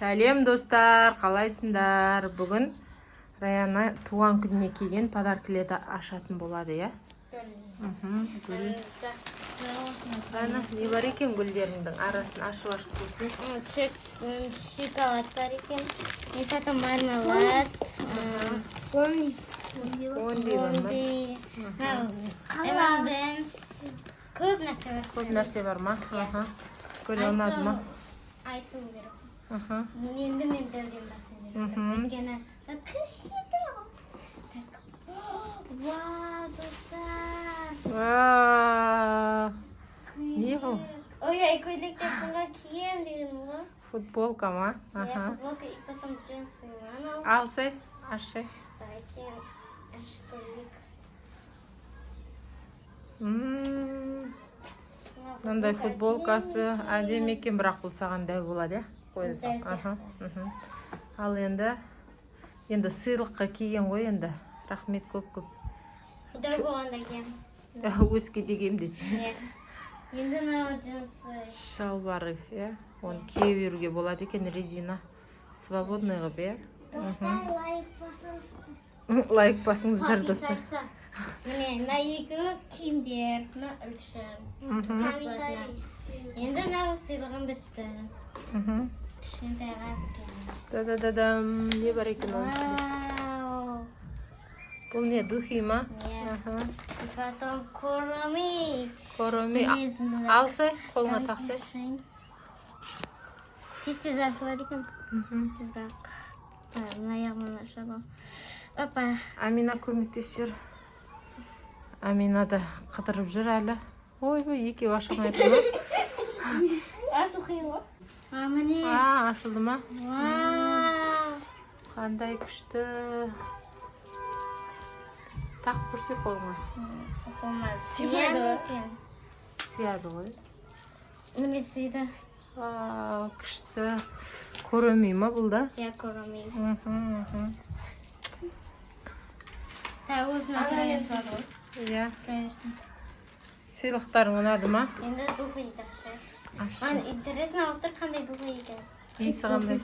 Сәлем достар, қалайсыңдар? Бүгін Раяна туған күніне келген подаркілерді ашатын болады, я? Гүл. Раяна, не бар екен гүлдеріңдің арасын ашып көрсең? Шоколад бар екен. Потом мармелад. Фонди. M&M's. Көп нәрсе бар. Көп нәрсе бар ма? Көре алмады ма? Айту керек. Енді мен дәуден басын керек. Өйткені кішкентай ғой. Вау, достар. Не бұл? Ой, көйлектер бұнға кием деген ғой. Футболка ма? Футболка и потом джинсы. Алсай, ашай. Давайте ашып көрейік. Мындай футболкасы әдемі екен, бірақ бұл саған дәу болады, қойсаң. Ал енді сыйлыққа киген ғой, енді рахмет көп. Дәу болғанда кием. Өске дегем десең. Енді мынау джинсы. Шалбары, оны кие беруге болады екен, резина. Свободный ғып, Достар, лайк басыңыздар, достар. Міне, мына екі киімдер, мына үлгіші. Енді мынау сыйлығым бітті. Кішкентайға әпкеміз. Да-да-да-дам, не бар екен оның ішінде? Бұл не, духи ма? Потом короми. Короми. Алсай, қолыңа тақсай. Тез ашылады екен. Бірақ, мына аяғымнан ашады. Опа. Амина көмектес жүр. Амина да қыдырып жүр әлі. Ой, екеу ашылмай тұр ма? Ашу қиын ғой. Міне. Ашылды ма? Вау. Қандай күшті. Тақ көрсе қолыңа. Қолмаз. Сияды екен. Сияды ғой. Міне сыйды. Күшті. Көрмей ма бұл да? Көрмей. Тағы осына тұрайын сады ғой. Сыйлықтарың ұнады ма? Енді духи тақшы. Интересно, отыр қандай духи екен. Иісі қандай?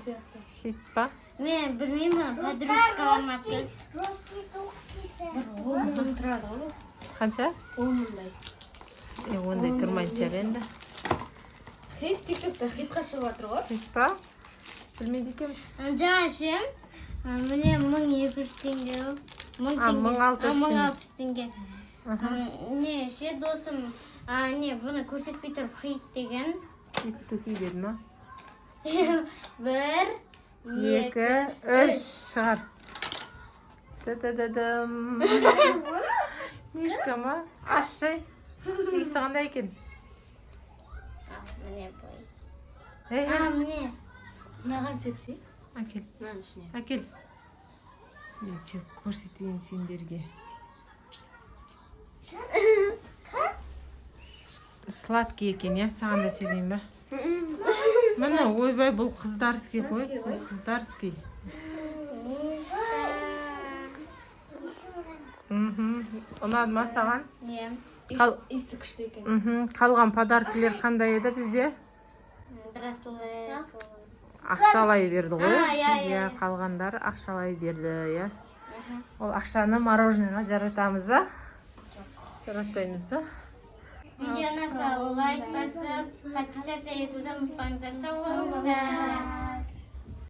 Хит па? Мен білмеймін, подружкаларым алып кел. 10 мың тұрады ғой. Қанша? 10 мыңдай. Ондай тұрмайын шар енді. Хит тиктокта хитқа шығып жатыр ғой. Хит па? Білмейді екенбіз. Жаңа ше, міне 1200 теңге. 1600 теңге. Не, ше досым, бұны көрсетпей тұрып хит деген. Хит-тухи деді ма? 1, 2, 3 шығар. Та-та-та-дам. Мишка ма? Ашай. Иісі қандай екен? Міне бой. Міне. Маған сепсе? Әкел. Мынан ішіне. Әкел. Мен көрсетейін сендерге. Сладкий екен, саған да себейін ба? Міне, ойбай, бұл қыздарский ғой. Қыздарский. Ұнады ма саған? Иісі күшті екен. Қалған подаркілер қандай еді бізде? Браслет. Ақшалай берді ғой. Қалғандар ақшалай берді. Ол ақшаны мороженыйға жаратамыз ба? Жаратпаймыз ба? Видеоны лайк басып, подписаться етуді ұмытпаңыздар. Сау болыңыздар.